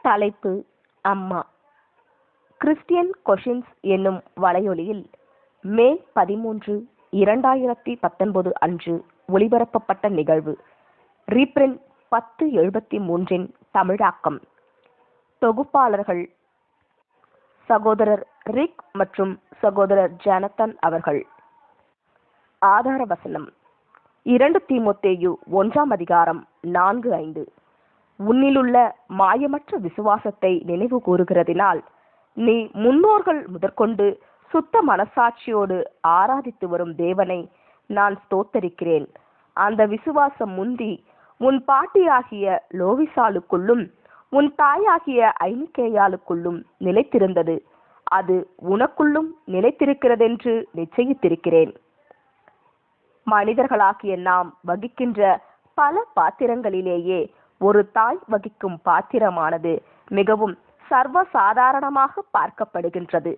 தலைப்பு அம்மா. Christian questions என்னும் வலையொலியில் மே 13, 2019 அன்று ஒளிபரப்பப்பட்ட நிகழ்வு. ரீப்ரிண்ட் 1073 தமிழாக்கம். தொகுப்பாளர்கள் சகோதரர் ரிக் மற்றும் சகோதரர் ஜானத்தன் அவர்கள். ஆதார வசனம் 2 தீமோத்தேயு 1:4-5. உன்னிலுள்ள மாயமற்ற விசுவாசத்தை நினைவு கூறுகிறதினால் நீ முன்னோர்கள் முதற்கொண்டு சுத்த மனசாட்சியோடு ஆராதித்து வரும் தேவனை நான் ஸ்தோத்தரிக்கிறேன். அந்த விசுவாசம் முந்தி உன் பாட்டியாகிய லோவிசாலுக்குள்ளும் உன் தாயாகிய ஐனிக்கேயாளுக்குள்ளும் நிலைத்திருந்தது. அது உனக்குள்ளும் நிலைத்திருக்கிறதென்று நிச்சயித்திருக்கிறேன். மனிதர்களாகிய நாம் வகிக்கின்ற பல பாத்திரங்களிலேயே ஒரு தாய் வகிக்கும் பாத்திரமானது மிகவும் சர்வசாதாரணமாக பார்க்கப்படுகின்றது.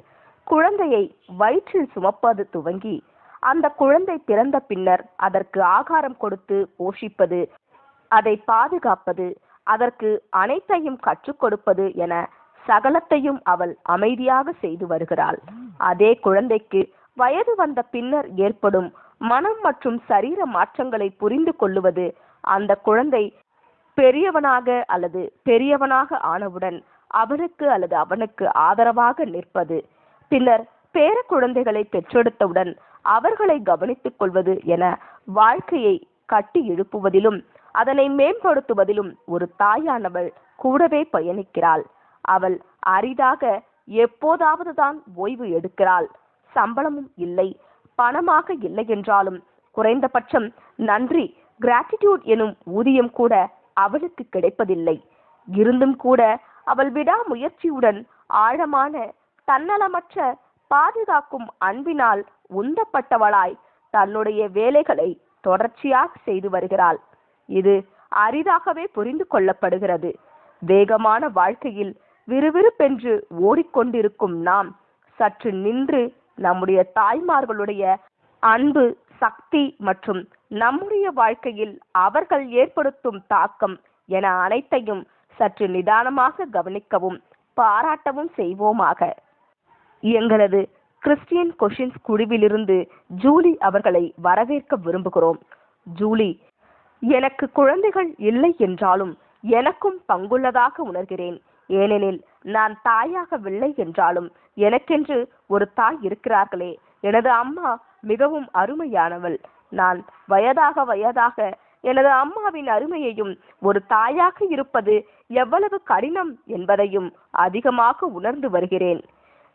குழந்தையை வயிற்றில் சுமப்பது துவங்கி அந்த குழந்தை பிறந்த பின்னர் அதற்கு ஆகாரம் கொடுத்து போஷிப்பது, அதை பாதுகாப்பது, அதற்கு அனைத்தையும் கற்றுக் கொடுப்பது என சகலத்தையும் அவள் அமைதியாக செய்து வருகிறாள். அதே குழந்தைக்கு வயது வந்த பின்னர் ஏற்படும் மனம் மற்றும் சரீர மாற்றங்களை புரிந்து கொள்ளுவது, அந்த குழந்தை பெரியவனாக அல்லது பெரியவனாக ஆனவுடன் அவனுக்கு அல்லது அவனுக்கு ஆதரவாக நிற்பது, பின்னர் பேர குழந்தைகளை பெற்றெடுத்தவுடன் அவர்களை கவனித்துக் கொள்வது என வாழ்க்கையை கட்டி எழுப்புவதிலும் அதனை மேம்படுத்துவதிலும் ஒரு தாயானவள் கூடவே பயணிக்கிறாள். அவள் அரிதாக எப்போதாவது தான் ஓய்வு எடுக்கிறாள். சம்பளமும் இல்லை, பணமாக இல்லை என்றாலும் குறைந்தபட்சம் நன்றி, கிராட்டிடியூட் எனும் ஊதியம் கூட அவளுக்கு கிடைப்பதில்லை. இருந்தும் கூட அவள் விடாமுயற்சியுடன் ஆழமான தன்னலமற்ற பாதுகாக்கும் அன்பினால் உந்தப்பட்டவளாய் தன்னுடைய வேலைகளை தொடர்ச்சியாக செய்து வருகிறாள். இது அரிதாகவே புரிந்து கொள்ளப்படுகிறது. வேகமான வாழ்க்கையில் விறுவிறுப்பென்று ஓடிக்கொண்டிருக்கும் நாம் சற்று நின்று நம்முடைய தாய்மார்களுடைய அன்பு, சக்தி மற்றும் நம்முடைய வாழ்க்கையில் அவர்கள் ஏற்படுத்தும் தாக்கம் என அனைத்தையும் சற்று நிதானமாக கவனிக்கவும் பாராட்டவும் செய்வோமாக. எங்களது கிறிஸ்டியன் கொஷின்ஸ் குழுவிலிருந்து ஜூலி அவர்களை வரவேற்க விரும்புகிறோம். ஜூலி: எனக்கு குழந்தைகள் இல்லை என்றாலும் எனக்கும் பங்குள்ளதாக உணர்கிறேன். ஏனெனில் நான் தாயாகவில்லை என்றாலும் எனக்கென்று ஒரு தாய் இருக்கிறார்களே. எனது அம்மா மிகவும் அருமையானவள். நான் வயதாக எனது அம்மாவின் அருமையையும் ஒரு தாயாக இருப்பது எவ்வளவு கடினம் என்பதையும் அதிகமாக உணர்ந்து வருகிறேன்.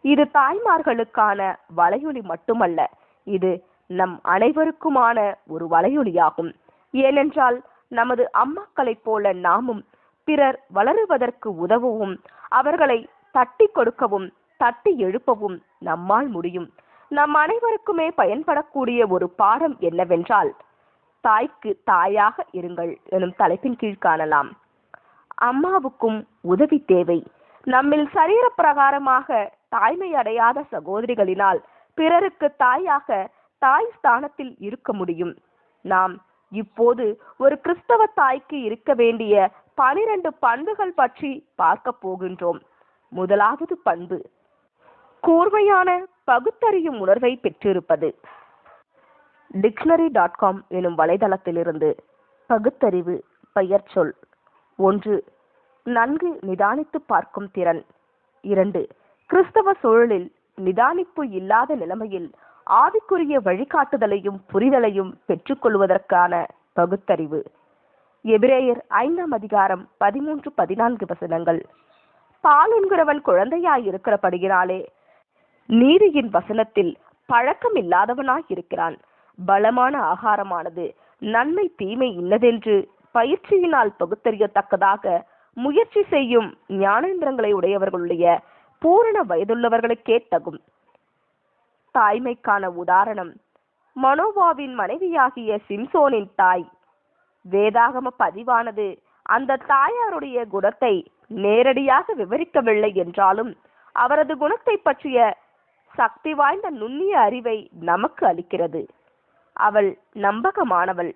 இது தாய்மார்களுக்கான வலையொலி மட்டுமல்ல, இது நம் அனைவருக்குமான ஒரு வலையொலியாகும். ஏனென்றால் நமது அம்மாக்களைப் போல நாமும் பிறர் வளருவதற்கு உதவவும் அவர்களை தட்டி கொடுக்கவும் தட்டி எழுப்பவும் நம்மால் முடியும். நம் அனைவருக்குமே பயன்படக்கூடிய ஒரு பாடம் என்னவென்றால், தாய்க்கு தாயாக இருங்கள் எனும் தலைப்பின் கீழ் காணலாம். அம்மாவுக்கும் உதவி தேவை. நம்மில் சரீர பிரகாரமாக தாய்மை அடையாத சகோதரிகளினால் பிறருக்கு தாயாக தாய் ஸ்தானத்தில் இருக்க முடியும். நாம் இப்போது ஒரு கிறிஸ்தவ தாய்க்கு இருக்க வேண்டிய 12 பண்புகள் பற்றி பார்க்க போகின்றோம். முதலாவது பண்பு, கூர்மையான பகுத்தறியும் உணர்வை பெற்றிருப்பது. Dictionary.com எனும் வலைதளத்திலிருந்து பகுத்தறிவு பெயர் சொல். 1. நன்கு நிதானித்து பார்க்கும் திறன். 2. கிறிஸ்தவ சூழலில் நிதானிப்பு இல்லாத நிலைமையில் ஆவிக்குரிய வழிகாட்டுதலையும் புரிதலையும் பெற்றுக்கொள்வதற்கான பகுத்தறிவு. எபிரேயர் 5:13-14 பாலுண்கிறவன் குழந்தையாய் இருக்கிறபடியினாலே நீதியின் வசனத்தில் பழக்கம் இல்லாதவனாய் இருக்கிறான். பலமான ஆகாரமானது நன்மை தீமை இன்னதென்று பயிற்சியினால் பகுத்தறியத்தக்கதாக முயற்சி செய்யும் ஞானேந்திரங்களை உடையவர்களுடைய பூரண வயதுள்ளவர்களுக்கே தகும். தாய்மைக்கான உதாரணம் மனோவாவின் மனைவியாகிய சிம்சோனின் தாய். வேதாகம பதிவானது அந்த தாயாருடைய குணத்தை நேரடியாக விவரிக்கவில்லை என்றாலும் அவரது குணத்தை பற்றிய சக்தி வாய்ந்த நுண்ணிய அறிவை நமக்கு அளிக்கிறது. அவள் நம்பகமானவள்.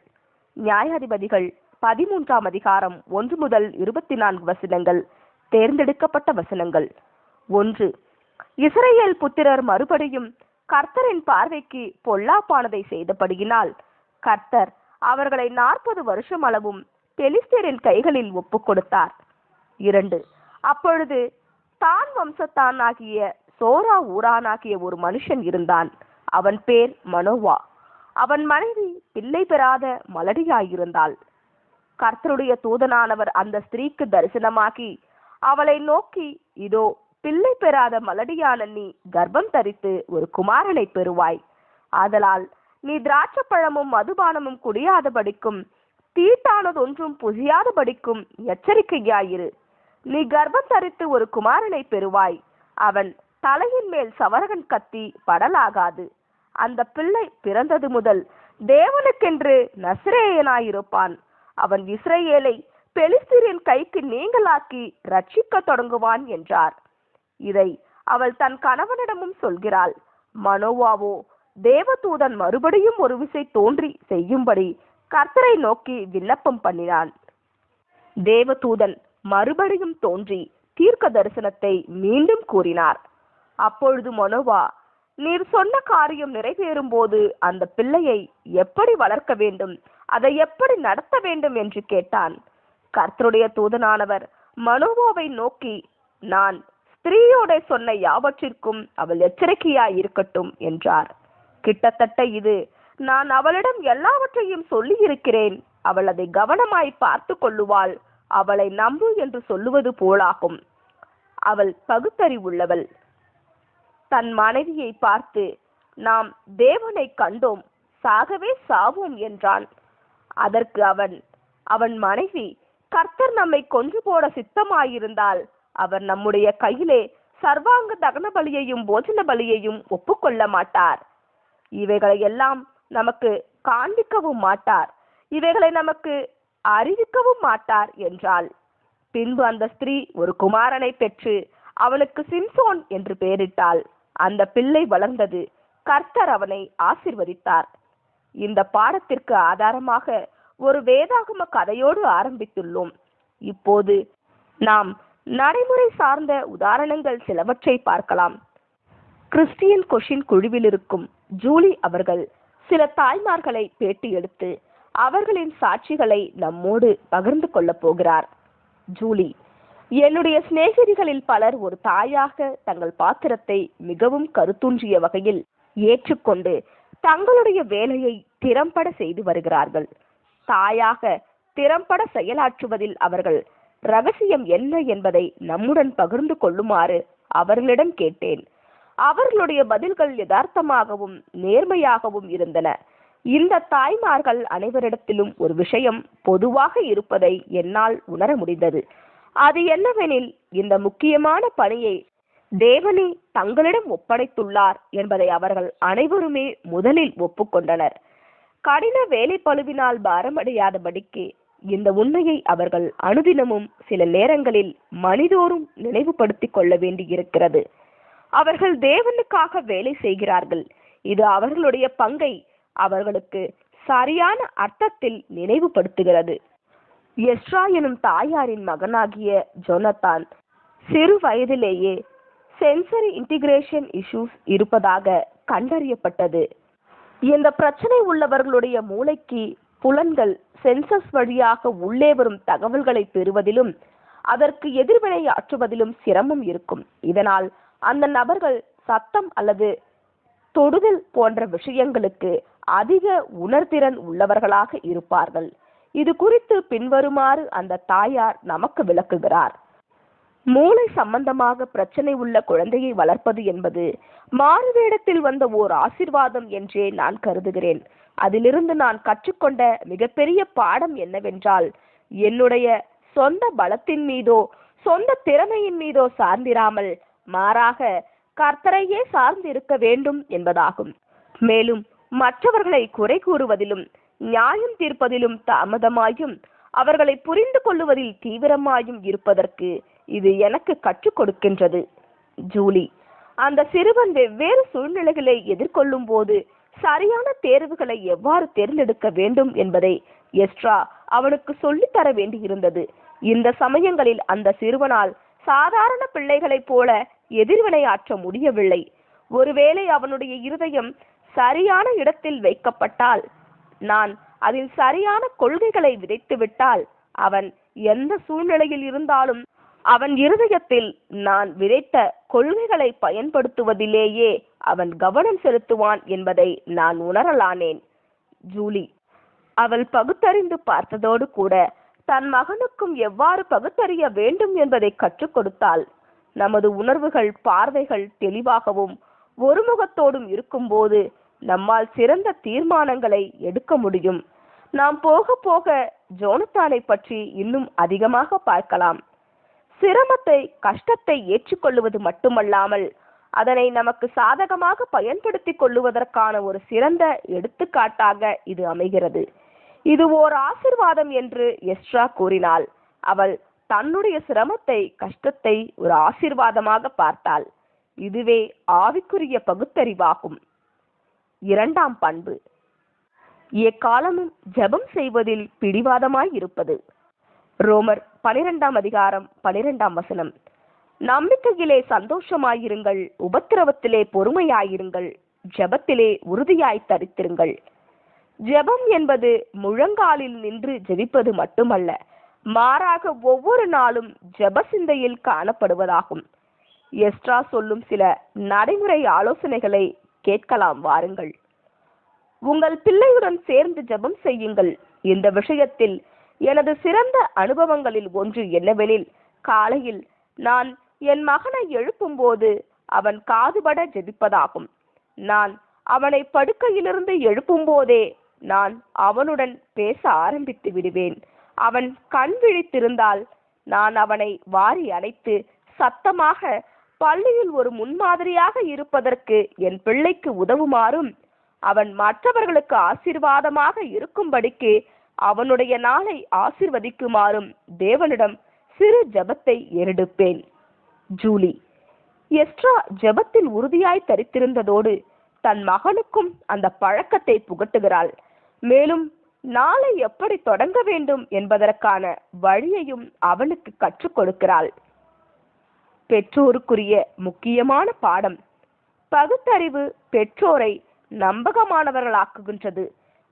நியாயாதிபதிகள் 13 1-24 தேர்ந்தெடுக்கப்பட்ட வசனங்கள். 1. இஸ்ரவேல் புத்திரர் மறுபடியும் கர்த்தரின் பார்வைக்கு பொல்லாப்பானதை செய்தபடியினால் கர்த்தர் அவர்களை 40 வருஷம் அளவும் பெலிஸ்தரின் கைகளில் ஒப்புக் கொடுத்தார். 2. அப்பொழுது தான் வம்சத்தானாகிய சோரா ஊரானாகிய ஒரு மனுஷன் இருந்தான். அவன் பேர் மனோவா. அவன் மனைவி பிள்ளை பெறாத மலடியாயிருந்தாள். கர்த்தருடைய தூதனானவர் அந்த ஸ்திரீக்கு தரிசனமாகி அவளை நோக்கி, இதோ பிள்ளை பெறாத மலடியான நீ கர்ப்பம் தரித்து ஒரு குமாரனை பெறுவாய். ஆதலால் நீ திராட்சப்பழமும் மதுபானமும் குடியாதபடிக்கும் தீட்டானதொன்றும் புசியாதபடிக்கும் எச்சரிக்கையாயிரு. நீ கர்ப்பம் தரித்து ஒரு குமாரனை பெறுவாய். அவன் தலையின் மேல் சவரகன் கத்தி படலாகாது. அந்த பிள்ளை பிறந்தது முதல் தேவனுக்கென்று நசரேயனாயிருப்பான். அவன் இஸ்ரவேலை பெலிஸ்தரின் கைக்கு நீங்களாக்கி ரட்சிக்க தொடங்குவான் என்றார். இதை அவள் தன் கணவனிடமும் சொல்கிறாள். மனோவாவோ தேவதூதன் மறுபடியும் ஒரு விசை தோன்றி செய்யும்படி கர்த்தரை நோக்கி விண்ணப்பம் பண்ணினான். தேவதூதன் மறுபடியும் தோன்றி தீர்க்க தரிசனத்தை மீண்டும் கூறினார். அப்பொழுது மனோவா, நீர் சொன்ன காரியம் நிறைவேறும் போது அந்த பிள்ளையை எப்படி வளர்க்க வேண்டும், அதை எப்படி நடத்த வேண்டும் என்று கேட்டான். கர்த்தருடைய தூதனானவர் மனோவாவை நோக்கி, நான் ஸ்திரீயோட சொன்ன யாவற்றிற்கும் அவள் எச்சரிக்கையாய் இருக்கட்டும் என்றார். கிட்டத்தட்ட இது நான் அவளிடம் எல்லாவற்றையும் சொல்லி இருக்கிறேன், அவள் அதை கவனமாய் பார்த்து கொள்ளுவாள், அவளை நம்பு என்று சொல்லுவது போலாகும். அவள் பகுத்தறிவுள்ளவள். தன் மனைவியை பார்த்து, நாம் தேவனை கண்டோம், சாகவே சாவோம் என்றான். அதற்கு அவன் மனைவி, கர்த்தர் நம்மை கொன்று போட சித்தமாயிருந்தால் அவர் நம்முடைய கையிலே சர்வாங்க தகன பலியையும் போஜன பலியையும் ஒப்புக்கொள்ள மாட்டார். இவைகளை எல்லாம் நமக்கு காண்பிக்கவும் மாட்டார், இவைகளை நமக்கு அறிவிக்கவும் மாட்டார் என்றாள். பின்பு அந்த ஸ்திரீ ஒரு குமாரனை பெற்று அவனுக்கு சிம்சோன் என்று பெயரிட்டாள். அந்த பிள்ளை வளர்ந்தது. கர்த்தர் அவனை ஆசீர்வதித்தார். இந்த பாடத்திற்கு ஆதாரமாக ஒரு வேதாகம கதையோடு ஆரம்பித்துள்ளோம். இப்போது நாம் நடைமுறை சார்ந்த உதாரணங்கள் சிலவற்றை பார்க்கலாம். கிறிஸ்டியன் கொஷின் குழுவில் இருக்கும் ஜூலி அவர்கள் சில தாய்மார்களை பேட்டி எடுத்து அவர்களின் சாட்சிகளை நம்மோடு பகிர்ந்து கொள்ளப் போகிறார். ஜூலி, என்னுடைய சிநேகிதிகளில் பலர் ஒரு தாயாக தங்கள் பாத்திரத்தை மிகவும் கருத்தூன்றிய வகையில் ஏற்றுக்கொண்டு தங்களுடைய வேலையை திறம்பட செய்து வருகிறார்கள். தாயாக திறம்பட செயலாற்றுவதில் அவர்கள் ரகசியம் என்ன என்பதை நம்முடன் பகிர்ந்து கொள்ளுமாறு அவர்களிடம் கேட்டேன். அவர்களுடைய பதில்கள் யதார்த்தமாகவும் நேர்மையாகவும் இருந்தன. இந்த தாய்மார்கள் அனைவரிடத்திலும் ஒரு விஷயம் பொதுவாக இருப்பதை என்னால் உணர முடிந்தது. அது என்னவெனில், இந்த முக்கியமான பணியை தேவனே தங்களிடம் ஒப்படைத்துள்ளார் என்பதை அவர்கள் அனைவருமே முதலில் ஒப்புக்கொண்டனர். கடின வேலை பளுவினால் பாரமடையாதபடிக்கு இந்த உண்மையை அவர்கள் அனுதினமும் சில நேரங்களில் மனிதோறும் நினைவுபடுத்திக் கொள்ள வேண்டியிருக்கிறது. அவர்கள் தேவனுக்காக வேலை செய்கிறார்கள். இது அவர்களுடைய பங்கை அவர்களுக்கு சரியான அர்த்தத்தில் நினைவுபடுத்துகிறது. எஸ்ரா எனும் தாயாரின் மகனாகிய ஜோனத்தான் சிறு வயதிலேயே சென்சரி இன்டிகிரேஷன் இஷ்யூஸ் இருப்பதாக கண்டறியப்பட்டது. இந்த பிரச்சனை உள்ளவர்களுடைய மூளைக்கு புலன்கள் சென்சஸ் வழியாக உள்ளே வரும் தகவல்களை பெறுவதிலும் அதற்கு எதிர்வினை ஆற்றுவதிலும் சிரமம் இருக்கும். இதனால் அந்த நபர்கள் சத்தம் அல்லது தொடுதல் போன்ற விஷயங்களுக்கு அதிக உணர்திறன் உள்ளவர்களாக இருப்பார்கள். இது குறித்து பின்வருமாறு அந்த தாயார் நமக்கு விளக்குகிறார். மூளை சம்பந்தமாக பிரச்சனை உள்ள குழந்தையை வளர்ப்பது என்பது மாறுவேடத்தில் வந்த ஓர் ஆசீர்வாதம் என்றே நான் கருதுகிறேன். அதிலிருந்து நான் கற்றுக்கொண்ட மிகப்பெரிய பாடம் என்னவென்றால், என்னுடைய சொந்த பலத்தின் மீதோ சொந்த திறமையின் மீதோ சார்ந்திராமல் மாறாக கர்த்தரையே சார்ந்து இருக்க வேண்டும் என்பதாகும். மேலும் மற்றவர்களை குறை கூறுவதிலும் நியாயம் தீர்ப்பதிலும் தாமதமாயும் அவர்களை புரிந்து கொள்ளுவதில் தீவிரமாயும் இருப்பதற்கு இது எனக்கு கற்றுக் கொடுக்கின்றது. ஜூலி, அந்த சிறுவன் வெவ்வேறு சூழ்நிலைகளை எதிர்கொள்ளும் போது சரியான தேர்வுகளை எவ்வாறு தேர்ந்தெடுக்க வேண்டும் என்பதை எஸ்ரா அவனுக்கு சொல்லித்தர வேண்டியிருந்தது. இந்த சமயங்களில் அந்த சிறுவனால் சாதாரண பிள்ளைகளைப் போல எதிர்வினையாற்ற முடியவில்லை. ஒருவேளை அவனுடைய இருதயம் சரியான இடத்தில் வைக்கப்பட்டால், நான் அதில் சரியான கொள்கைகளை விதைத்துவிட்டால், அவன் எந்த சூழ்நிலையில் இருந்தாலும் அவன் இருதயத்தில் நான் விதைத்த கொள்கைகளை பயன்படுத்துவதிலேயே அவன் கவனம் செலுத்துவான் என்பதை நான் உணரலானேன். ஜூலி அவள் பகுத்தறிந்து பார்த்ததோடு கூட தன் மகனுக்கும் எவ்வாறு பகுத்தறிய வேண்டும் என்பதை கற்றுக் கொடுத்தாள். நமது உணர்வுகள், பார்வைகள் தெளிவாகவும் ஒருமுகத்தோடும் இருக்கும்போது நம்மால் சிறந்த தீர்மானங்களை எடுக்க முடியும். நாம் போக போக ஜோனத்தானை பற்றி இன்னும் அதிகமாக பார்க்கலாம். சிரமத்தை, கஷ்டத்தை ஏற்றுக்கொள்வது மட்டுமல்லாமல் அதனை நமக்கு சாதகமாக பயன்படுத்திக் கொள்ளுவதற்கான ஒரு சிறந்த எடுத்துக்காட்டாக இது அமைகிறது. இது ஓர் ஆசீர்வாதம் என்று எஸ்ட்ரா கூறினாள். அவள் தன்னுடைய சிரமத்தை, கஷ்டத்தை ஒரு ஆசீர்வாதமாக பார்த்தாள். இதுவே ஆவிக்குரிய பகுத்தறிவாகும். இரண்டாம் பண்பு, எக்காலமும் ஜெபம் செய்வதில் பிடிவாதமாய் இருப்பது. ரோமர் 12:12 நம்பிக்கையிலே சந்தோஷமாயிருங்கள், உபத்திரவத்திலே பொறுமையாயிருங்கள், ஜெபத்திலே உறுதியாய் தரித்திருங்கள். ஜெபம் என்பது முழங்காலில் நின்று ஜெபிப்பது மட்டுமல்ல, மாறாக ஒவ்வொரு நாளும் ஜெப சிந்தையில் காணப்படுவதாகும். எஸ்ட்ரா சொல்லும் சில நடைமுறை ஆலோசனைகளை கேட்கலாம் வாருங்கள். உங்கள் பிள்ளையுடன் சேர்ந்து ஜெபம் செய்யுங்கள். இந்த விஷயத்தில் எனது சிறந்த அனுபவங்களில் ஒன்று என்னவெனில், காலையில் நான் என் மகனை எழுப்பும்போது அவன் காதுபட ஜெபிப்பதாகும். நான் அவனை படுக்கையிலிருந்து எழுப்பும் போதே நான் அவனுடன் பேச ஆரம்பித்து விடுவேன். அவன் கண் விழித்திருந்தால் நான் அவனை வாரி அணைத்து சத்தமாக பள்ளியில் ஒரு முன்மாதிரியாக இருப்பதற்கு என் பிள்ளைக்கு உதவுமாறும், அவன் மற்றவர்களுக்கு ஆசீர்வாதமாக இருக்கும்படிக்கு அவனுடைய நாளை ஆசீர்வதிக்குமாறும் தேவனிடம் சிறு ஜெபத்தை ஏறெடுப்பேன். ஜூலி எஸ்ட்ரா ஜெபத்தில் உறுதியாய் தரித்திருந்ததோடு தன் மகனுக்கும் அந்த பழக்கத்தை புகட்டுகிறாள். மேலும் நாளை எப்படி தொடங்க வேண்டும் என்பதற்கான வழியையும் அவனுக்கு கற்றுக் கொடுக்கிறாள். பெற்றோருக்குரிய முக்கியமான பாடம். பகுத்தறிவு பெற்றோரை நம்பகமானவர்களாக்குகின்றது.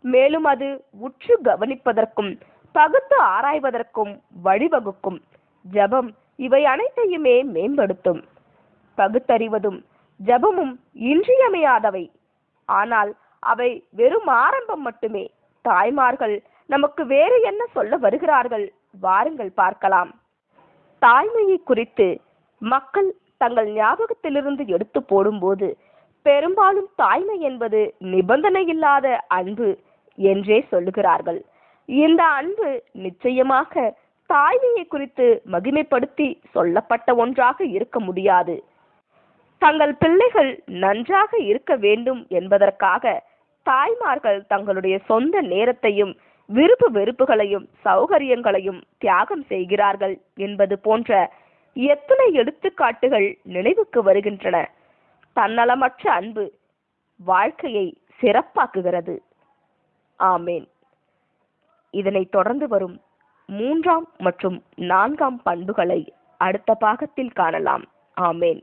மேலும் அது உற்று கவனிப்பதற்கும் பகுத்து ஆராய்வதற்கும் வழிவகுக்கும். ஜெபம் இவை அனைத்தையுமே மேம்படுத்தும். பகுத்தறிவதும் ஜெபமும் இன்றியமையாதவை. ஆனால் அவை வெறும் ஆரம்பம் மட்டுமே. தாய்மார்கள் நமக்கு வேறு என்ன சொல்ல வருகிறார்கள்? வாருங்கள் பார்க்கலாம். தாய்மையை குறித்து மக்கள் தங்கள் ஞாபகத்திலிருந்து எடுத்து போடும்போது பெரும்பாலும் தாய்மை என்பது நிபந்தனை இல்லாத அன்பு என்றே சொல்லுகிறார்கள். இந்த அன்பு நிச்சயமாக தாய்மையை குறித்து மகிமைப்படுத்தி சொல்லப்பட்ட ஒன்றாக இருக்க முடியாது. தங்கள் பிள்ளைகள் நன்றாக இருக்க வேண்டும் என்பதற்காக தாய்மார்கள் தங்களுடைய சொந்த நேரத்தையும் விருப்பு வெறுப்புகளையும் சௌகரியங்களையும் தியாகம் செய்கிறார்கள் என்பது போன்ற எத்தனை எடுத்துக்காட்டுகள் நினைவுக்கு வருகின்றன. தன்னலமற்ற அன்பு வாழ்க்கையை சிறப்பாக்குகிறது. ஆமேன். இதனை தொடர்ந்து வரும் 3 மற்றும் 4 பண்புகளை அடுத்த பாகத்தில் காணலாம். ஆமேன்.